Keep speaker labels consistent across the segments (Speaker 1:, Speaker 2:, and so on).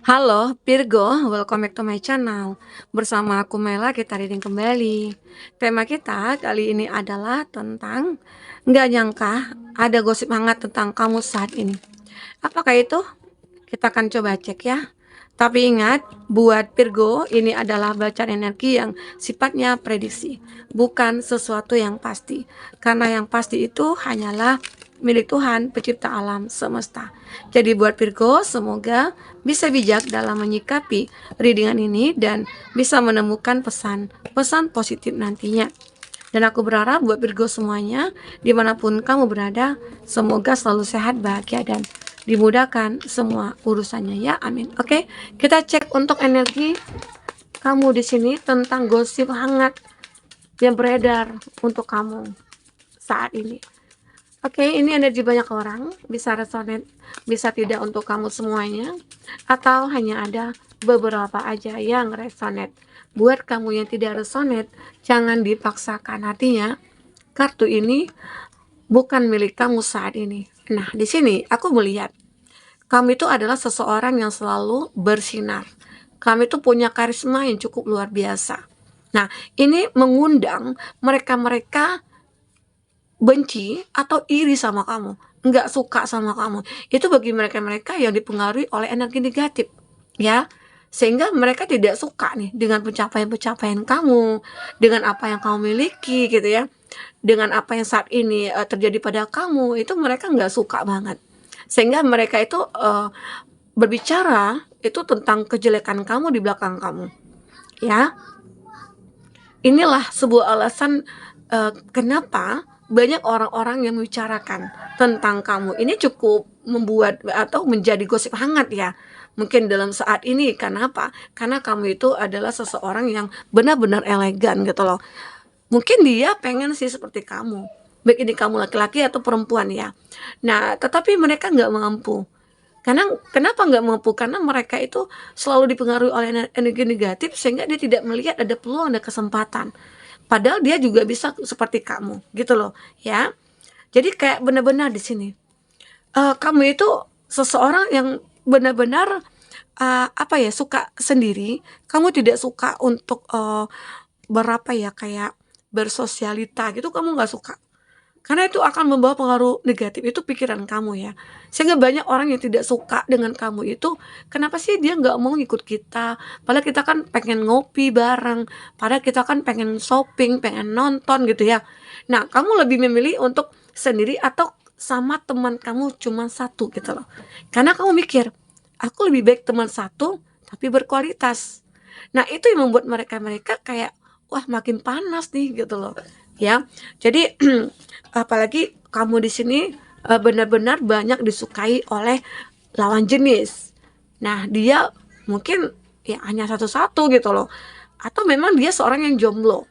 Speaker 1: Halo Virgo, welcome back to my channel. Bersama aku Mela, kita reading kembali. Tema kita kali ini adalah tentang nggak nyangka ada gosip hangat tentang kamu saat ini. Apakah itu? Kita akan coba cek ya. Tapi ingat, buat Virgo ini adalah bacaan energi yang sifatnya prediksi, bukan sesuatu yang pasti. Karena yang pasti itu hanyalah milik Tuhan, pencipta alam semesta. Jadi buat Virgo, semoga bisa bijak dalam menyikapi readingan ini dan bisa menemukan pesan positif nantinya. Dan aku berharap buat Virgo semuanya, dimanapun kamu berada, semoga selalu sehat, bahagia, dan dimudahkan semua urusannya ya, amin. Oke, kita cek untuk energi kamu di sini tentang gosip hangat yang beredar untuk kamu saat ini. Oke, ini energi banyak orang, bisa resonate, bisa tidak untuk kamu semuanya, atau hanya ada beberapa aja yang resonate. Buat kamu yang tidak resonate, jangan dipaksakan. Artinya, kartu ini bukan milik kamu saat ini. Nah, di sini aku melihat kamu itu adalah seseorang yang selalu bersinar. Kamu itu punya karisma yang cukup luar biasa. Nah, ini mengundang mereka-mereka benci atau iri sama kamu, nggak suka sama kamu. Itu bagi mereka-mereka yang dipengaruhi oleh energi negatif, ya. Sehingga mereka tidak suka nih dengan pencapaian-pencapaian kamu, dengan apa yang kamu miliki gitu ya. Dengan apa yang saat ini terjadi pada kamu, itu mereka nggak suka banget. Sehingga mereka itu berbicara itu tentang kejelekan kamu di belakang kamu, ya. Inilah sebuah alasan kenapa banyak orang-orang yang membicarakan tentang kamu. Ini cukup membuat atau menjadi gosip hangat ya. Mungkin dalam saat ini, kenapa? Karena kamu itu adalah seseorang yang benar-benar elegan gitu loh. Mungkin dia pengen sih seperti kamu, baik ini kamu laki-laki atau perempuan ya. Nah, tetapi mereka nggak mampu. Karena kenapa nggak mampu? Karena mereka itu selalu dipengaruhi oleh energi negatif sehingga dia tidak melihat ada peluang, ada kesempatan. Padahal dia juga bisa seperti kamu, gitu loh, ya. Jadi kayak benar-benar di sini, kamu itu seseorang yang benar-benar apa ya, suka sendiri. Kamu tidak suka untuk berapa ya, kayak bersosialita gitu, kamu nggak suka. Karena itu akan membawa pengaruh negatif, itu pikiran kamu ya. Sehingga banyak orang yang tidak suka dengan kamu itu, kenapa sih dia nggak mau ikut kita? Padahal kita kan pengen ngopi bareng, padahal kita kan pengen shopping, pengen nonton gitu ya. Nah, kamu lebih memilih untuk sendiri atau sama teman kamu cuma satu gitu loh. Karena kamu mikir, aku lebih baik teman satu tapi berkualitas. Nah, itu yang membuat mereka-mereka kayak, wah makin panas nih gitu loh. Ya, jadi apalagi kamu di sini benar-benar banyak disukai oleh lawan jenis. Nah, dia mungkin ya hanya satu-satu gitu loh. Atau memang dia seorang yang jomblo.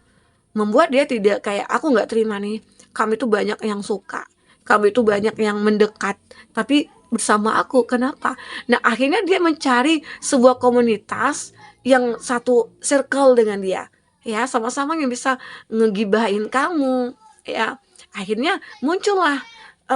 Speaker 1: Membuat dia tidak kayak, aku nggak terima nih. Kamu itu banyak yang suka. Kamu itu banyak yang mendekat. Tapi bersama aku, kenapa? Nah, akhirnya dia mencari sebuah komunitas yang satu circle dengan dia. Ya, sama-sama yang bisa ngegibahin kamu. Ya, akhirnya muncullah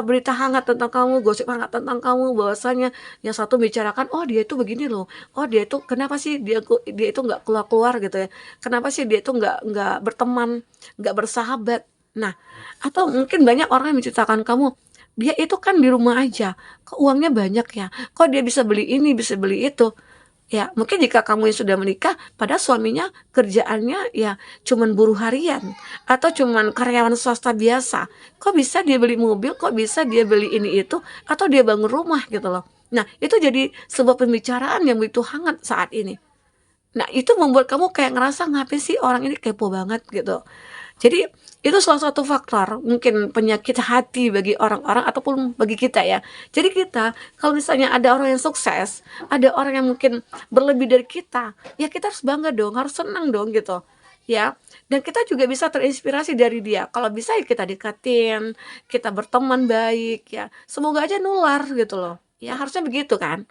Speaker 1: berita hangat tentang kamu, gosip hangat tentang kamu, bahwasanya yang satu bicarakan, oh dia itu begini loh, oh dia itu kenapa sih dia itu nggak keluar-keluar gitu ya, kenapa sih dia itu nggak berteman, nggak bersahabat. Nah, atau mungkin banyak orang yang menceritakan kamu, dia itu kan di rumah aja, kok uangnya banyak ya, kok dia bisa beli ini, bisa beli itu. Ya, mungkin jika kamu yang sudah menikah, padahal suaminya kerjaannya ya cuman buruh harian atau cuman karyawan swasta biasa. Kok bisa dia beli mobil, kok bisa dia beli ini itu, atau dia bangun rumah gitu loh. Nah, itu jadi sebuah pembicaraan yang begitu hangat saat ini. Nah, itu membuat kamu kayak ngerasa ngapain sih orang ini kepo banget gitu. Jadi itu salah satu faktor mungkin penyakit hati bagi orang-orang ataupun bagi kita ya. Jadi kita kalau misalnya ada orang yang sukses, ada orang yang mungkin berlebih dari kita, ya kita harus bangga dong, harus senang dong gitu. Ya, dan kita juga bisa terinspirasi dari dia. Kalau bisa ya kita deketin, kita berteman baik ya. Semoga aja nular gitu loh. Ya, harusnya begitu kan?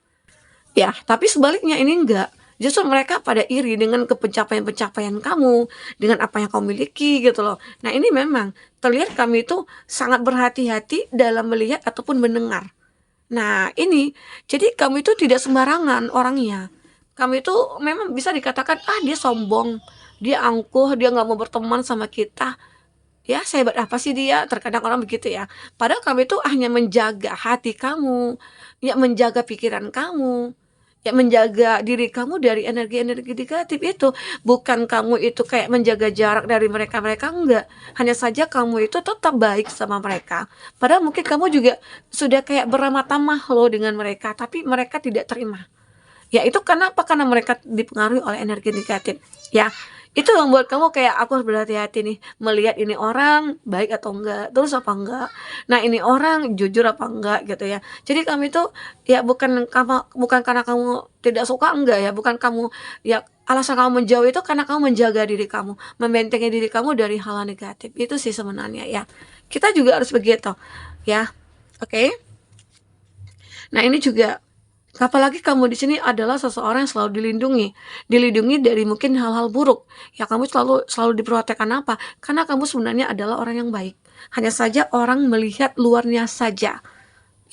Speaker 1: Ya, tapi sebaliknya ini enggak. Justru mereka pada iri dengan pencapaian-pencapaian kamu, dengan apa yang kamu miliki gitu loh. Nah, ini memang terlihat kami itu sangat berhati-hati dalam melihat ataupun mendengar. Nah, ini jadi kamu itu tidak sembarangan orangnya. Kamu itu memang bisa dikatakan, "Ah, dia sombong, dia angkuh, dia nggak mau berteman sama kita. Ya, sehebat apa sih dia?" Terkadang orang begitu ya. Padahal kamu itu hanya menjaga hati kamu, ya menjaga pikiran kamu, ya menjaga diri kamu dari energi-energi negatif itu. Bukan kamu itu kayak menjaga jarak dari mereka-mereka, enggak. Hanya saja kamu itu tetap baik sama mereka. Padahal mungkin kamu juga sudah kayak beramah tamah loh dengan mereka, tapi mereka tidak terima. Ya itu kenapa? Karena mereka dipengaruhi oleh energi negatif, ya. Itu yang membuat kamu kayak, aku harus berhati-hati nih, melihat ini orang baik atau enggak, terus apa enggak. Nah, ini orang jujur apa enggak gitu ya. Jadi kamu itu ya bukan karena kamu tidak suka, enggak ya, bukan kamu ya alasan kamu menjauh itu karena kamu menjaga diri kamu, membentengi diri kamu dari hal negatif. Itu sih sebenarnya ya. Kita juga harus begitu, ya. Oke. Nah, ini juga apalagi kamu di sini adalah seseorang yang selalu dilindungi dari mungkin hal-hal buruk. Ya kamu selalu selalu diprotekkan apa? Karena kamu sebenarnya adalah orang yang baik. Hanya saja orang melihat luarnya saja.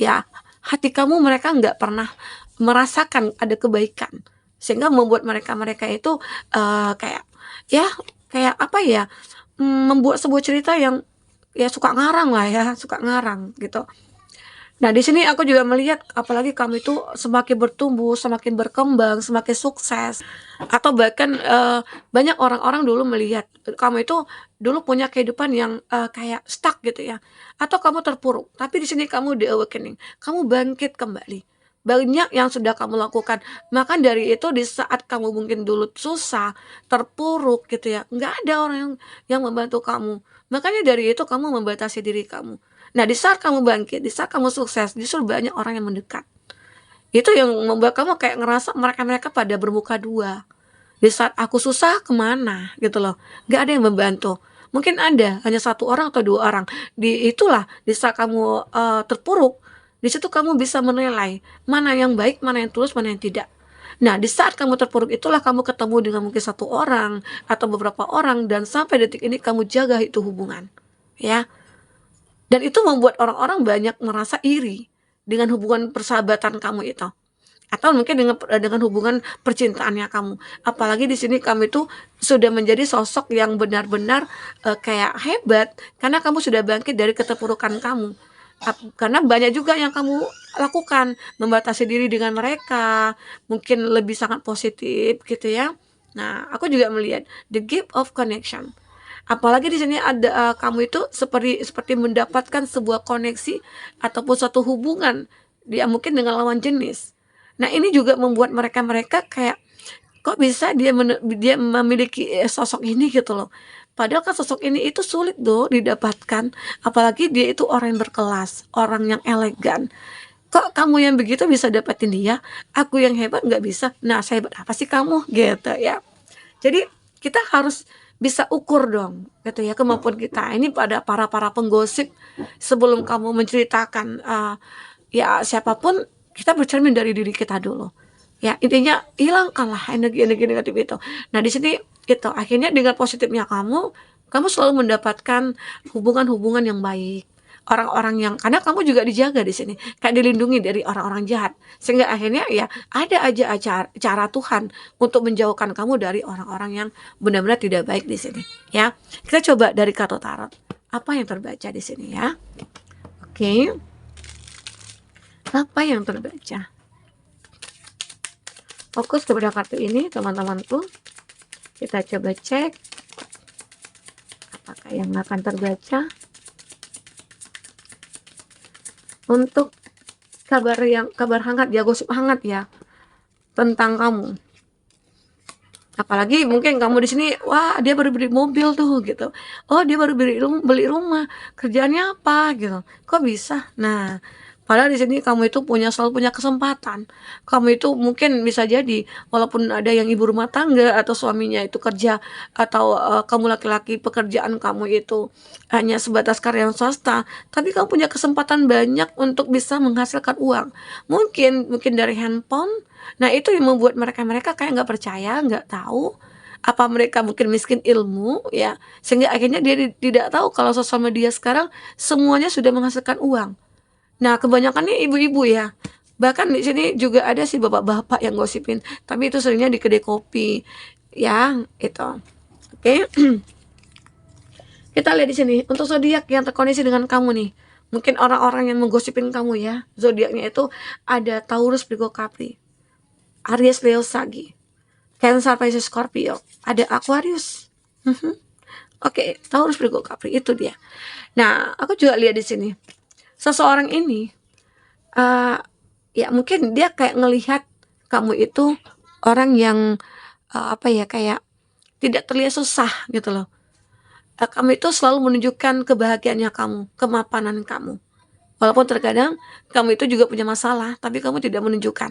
Speaker 1: Ya, hati kamu mereka nggak pernah merasakan ada kebaikan. Sehingga membuat mereka-mereka itu kayak ya kayak apa ya? Membuat sebuah cerita yang ya suka ngarang lah ya, suka ngarang gitu. Nah, di sini aku juga melihat apalagi kamu itu semakin bertumbuh, semakin berkembang, semakin sukses, atau bahkan, banyak orang-orang dulu melihat kamu itu dulu punya kehidupan yang, kayak stuck gitu ya, atau kamu terpuruk, tapi di sini kamu di-awakening, kamu bangkit kembali. Banyak yang sudah kamu lakukan, maka dari itu di saat kamu mungkin dulu susah, terpuruk gitu ya, nggak ada orang yang membantu kamu. Makanya dari itu kamu membatasi diri kamu. Nah, di saat kamu bangkit, di saat kamu sukses, justru banyak orang yang mendekat. Itu yang membuat kamu kayak ngerasa mereka-mereka pada bermuka dua. Di saat aku susah, kemana gitu loh. Gak ada yang membantu. Mungkin ada, hanya satu orang atau dua orang. Di saat kamu terpuruk, di situ kamu bisa menilai mana yang baik, mana yang tulus, mana yang tidak. Nah, di saat kamu terpuruk itulah kamu ketemu dengan mungkin satu orang atau beberapa orang dan sampai detik ini kamu jaga itu hubungan. Ya, dan itu membuat orang-orang banyak merasa iri dengan hubungan persahabatan kamu itu. Atau mungkin dengan hubungan percintaannya kamu. Apalagi di sini kamu itu sudah menjadi sosok yang benar-benar kayak hebat karena kamu sudah bangkit dari keterpurukan kamu. Karena banyak juga yang kamu lakukan, membatasi diri dengan mereka, mungkin lebih sangat positif gitu ya. Nah, aku juga melihat the gift of connection. Apalagi di sini ada, kamu itu seperti seperti mendapatkan sebuah koneksi ataupun suatu hubungan dia mungkin dengan lawan jenis. Nah, ini juga membuat mereka-mereka kayak, kok bisa dia memiliki, sosok ini gitu loh. Padahal kan sosok ini itu sulit loh didapatkan, apalagi dia itu orang yang berkelas, orang yang elegan. Kok kamu yang begitu bisa dapetin dia, aku yang hebat nggak bisa? Nah, sehebat apa sih kamu? Gitu ya. Jadi kita harus bisa ukur dong gitu ya kemampuan kita ini pada para penggosip sebelum kamu menceritakan ya siapapun, kita bercermin dari diri kita dulu ya, intinya hilangkanlah energi-energi negatif itu. Nah, di sini itu akhirnya dengan positifnya kamu selalu mendapatkan hubungan-hubungan yang baik, orang-orang yang karena kamu juga dijaga di sini, kayak dilindungi dari orang-orang jahat, sehingga akhirnya ya ada aja cara Tuhan untuk menjauhkan kamu dari orang-orang yang benar-benar tidak baik di sini, ya. Kita coba dari kartu tarot, apa yang terbaca di sini ya? Oke, apa yang terbaca? Fokus kepada kartu ini, teman-temanku. Kita coba cek apakah yang akan terbaca untuk kabar hangat ya, gosip hangat ya tentang kamu. Apalagi mungkin kamu di sini, wah dia baru beli mobil tuh gitu. Oh dia baru beli rumah, kerjaannya apa gitu. Kok bisa? Nah, padahal di sini kamu itu selalu punya kesempatan. Kamu itu mungkin bisa jadi walaupun ada yang ibu rumah tangga atau suaminya itu kerja atau kamu laki-laki pekerjaan kamu itu hanya sebatas karyawan swasta, tapi kamu punya kesempatan banyak untuk bisa menghasilkan uang. Mungkin dari handphone. Nah, itu yang membuat mereka-mereka kayak nggak percaya, nggak tahu, apa mereka mungkin miskin ilmu ya, sehingga akhirnya dia tidak tahu kalau sosial media sekarang semuanya sudah menghasilkan uang. Nah, kebanyakan nih ibu-ibu ya, Bahkan di sini juga ada sih bapak-bapak yang gosipin, tapi itu seringnya di kedai kopi, ya, itu. Oke, kita lihat di sini untuk zodiak yang terkoneksi dengan kamu nih. Mungkin orang-orang yang menggosipin kamu ya. Zodiaknya itu ada Taurus, Virgo, Capri, Aries, Leo, Sagi, Cancer, Pisces, Scorpio, ada Aquarius. Oke, Taurus, Virgo, Capri itu dia. Nah, aku juga lihat di sini. Seseorang ini eh ya mungkin dia kayak ngelihat kamu itu orang yang apa ya, kayak tidak terlihat susah gitu loh. Kamu itu selalu menunjukkan kebahagiaannya kamu, kemapanan kamu. Walaupun terkadang kamu itu juga punya masalah, tapi kamu tidak menunjukkan.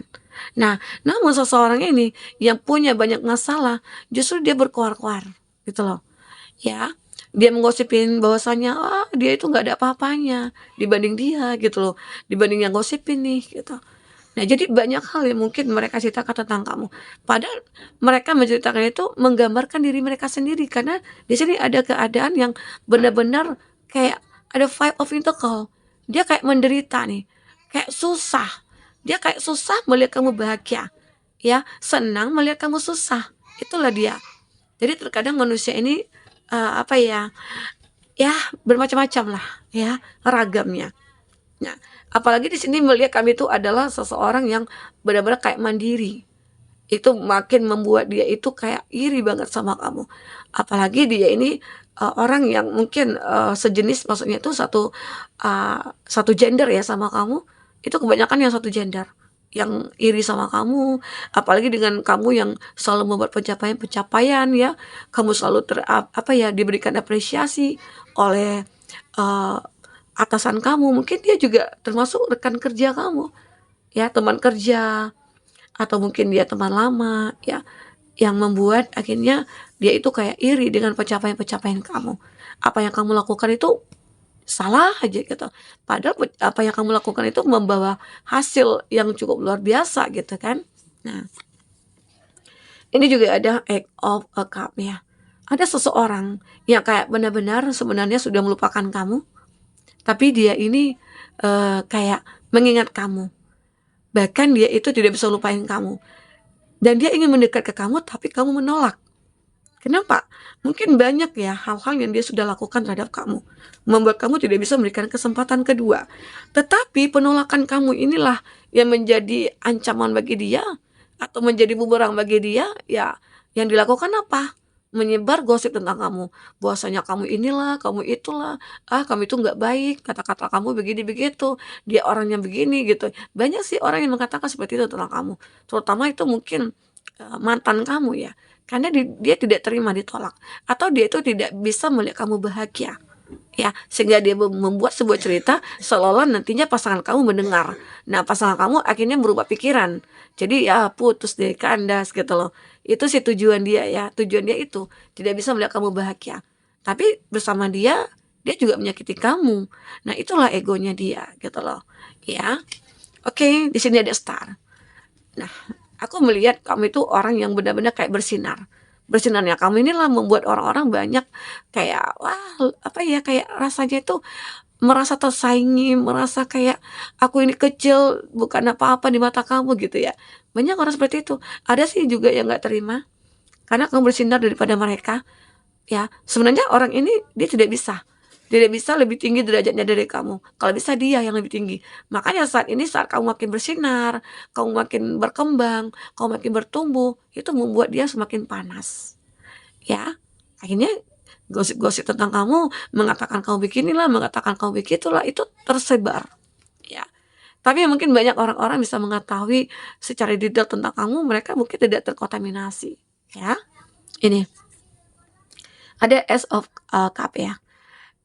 Speaker 1: Nah, namun seseorang ini yang punya banyak masalah, justru dia berkoar-koar, gitu loh. Ya, dia menggosipin bahwasanya, dia itu nggak ada apa-apanya dibanding dia, gitu loh. Dibanding yang gosipin nih, gitu. Nah, jadi banyak hal yang mungkin mereka ceritakan tentang kamu. Padahal mereka menceritakan itu menggambarkan diri mereka sendiri karena di sini ada keadaan yang benar-benar kayak ada vibe of intercal. Dia kayak menderita nih, kayak susah. Dia kayak susah melihat kamu bahagia. Ya, senang melihat kamu susah. Itulah dia. Jadi terkadang manusia ini apa ya? Ya, bermacam-macam lah ya, ragamnya. Nah, apalagi di sini melihat kami itu adalah seseorang yang benar-benar kayak mandiri. Itu makin membuat dia itu kayak iri banget sama kamu. Apalagi dia ini orang yang mungkin sejenis, maksudnya itu satu gender ya sama kamu. Itu kebanyakan yang satu gender yang iri sama kamu, apalagi dengan kamu yang selalu membuat pencapaian-pencapaian ya, kamu selalu apa ya, diberikan apresiasi oleh eh, atasan kamu, mungkin dia juga termasuk rekan kerja kamu, ya, teman kerja, atau mungkin dia teman lama, ya, yang membuat akhirnya dia itu kayak iri dengan pencapaian-pencapaian kamu. Apa yang kamu lakukan itu salah aja gitu. Padahal apa yang kamu lakukan itu membawa hasil yang cukup luar biasa gitu kan. Nah, ini juga ada Eight of a Cup ya. Ada seseorang yang kayak benar-benar sebenarnya sudah melupakan kamu, tapi dia ini kayak mengingat kamu. Bahkan dia itu tidak bisa lupain kamu. Dan dia ingin mendekat ke kamu, tapi kamu menolak. Kenapa? Mungkin banyak ya hal-hal yang dia sudah lakukan terhadap kamu. Membuat kamu tidak bisa memberikan kesempatan kedua. Tetapi penolakan kamu inilah yang menjadi ancaman bagi dia. Atau menjadi bumerang bagi dia. Ya, yang dilakukan apa? Menyebar gosip tentang kamu, bahwasanya kamu inilah, kamu itulah, kamu itu nggak baik, kata-kata kamu begini begitu, dia orangnya begini gitu. Banyak sih orang yang mengatakan seperti itu tentang kamu, terutama itu mungkin mantan kamu ya, karena dia tidak terima ditolak, atau dia itu tidak bisa melihat kamu bahagia. Ya, sehingga dia membuat sebuah cerita seolah-olah nantinya pasangan kamu mendengar. Nah, pasangan kamu akhirnya berubah pikiran. Jadi ya putus deh, kandas gitu loh. Itu sih tujuan dia ya. Tujuan dia itu tidak bisa melihat kamu bahagia. Tapi bersama dia juga menyakiti kamu. Nah, itulah egonya dia gitu loh. Ya. Oke, di sini ada star. Nah, aku melihat kamu itu orang yang benar-benar kayak bersinar. Bersinarnya kamu inilah membuat orang-orang banyak kayak, wah, apa ya, kayak rasanya itu merasa tersaingi, merasa kayak aku ini kecil, bukan apa-apa di mata kamu gitu ya. Banyak orang seperti itu. Ada sih juga yang nggak terima karena kamu bersinar daripada mereka. Ya, sebenarnya orang ini dia tidak bisa lebih tinggi derajatnya dari kamu. Kalau bisa dia yang lebih tinggi. Makanya saat ini saat kamu makin bersinar, kamu makin berkembang, kamu makin bertumbuh, itu membuat dia semakin panas. Ya, akhirnya gosip-gosip tentang kamu, mengatakan kamu beginilah, mengatakan kamu begitulah, itu tersebar. Ya. Tapi mungkin banyak orang-orang bisa mengetahui secara detail tentang kamu, mereka mungkin tidak terkontaminasi. Ya, ini ada Ace of Cup ya.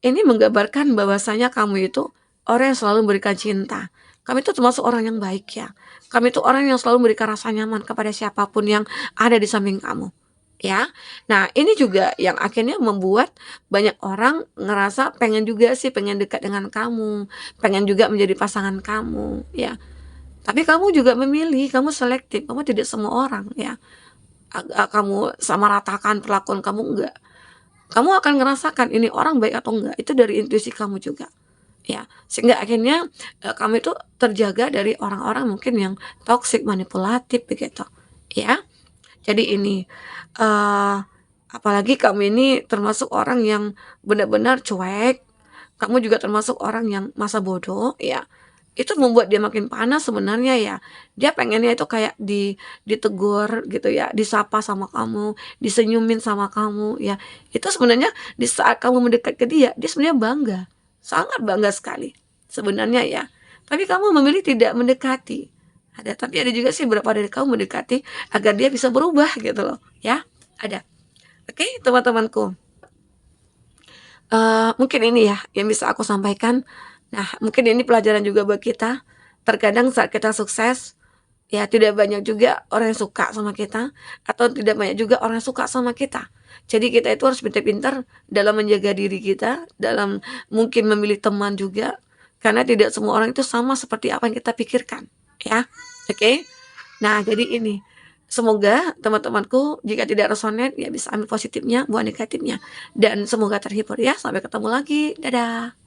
Speaker 1: Ini menggambarkan bahwasanya kamu itu orang yang selalu memberikan cinta. Kamu itu termasuk orang yang baik ya. Kamu itu orang yang selalu memberikan rasa nyaman kepada siapapun yang ada di samping kamu. Ya. Nah, ini juga yang akhirnya membuat banyak orang ngerasa pengen juga sih, pengen dekat dengan kamu, pengen juga menjadi pasangan kamu, ya. Tapi kamu juga memilih, kamu selektif, kamu tidak semua orang ya. Kamu sama ratakan perlakuan kamu, enggak. Kamu akan ngerasakan ini orang baik atau enggak, itu dari intuisi kamu juga. ya. Sehingga akhirnya, kamu itu terjaga dari orang-orang mungkin yang toksik, manipulatif begitu, ya. Jadi ini, eee, apalagi kamu ini termasuk orang yang benar-benar cuek, kamu juga termasuk orang yang masa bodoh, ya. Itu membuat dia makin panas sebenarnya ya. Dia pengennya itu kayak ditegur gitu ya, disapa sama kamu, disenyumin sama kamu ya. Itu sebenarnya di saat kamu mendekat ke dia, dia sebenarnya bangga, sangat bangga sekali sebenarnya ya. Tapi kamu memilih tidak mendekati. Tapi ada juga sih beberapa dari kamu mendekati agar dia bisa berubah gitu loh ya, ada. Oke, teman-temanku. Mungkin ini ya yang bisa aku sampaikan. Nah, mungkin ini pelajaran juga buat kita. Terkadang saat kita sukses, ya tidak banyak juga orang yang suka sama kita, atau tidak banyak juga orang yang suka sama kita. Jadi kita itu harus pintar-pintar dalam menjaga diri kita, dalam mungkin memilih teman juga, karena tidak semua orang itu sama seperti apa yang kita pikirkan, ya. Oke? Nah, jadi ini, semoga teman-temanku jika tidak resonate ya bisa ambil positifnya, buang negatifnya. Dan semoga terhibur ya. Sampai ketemu lagi. Dadah.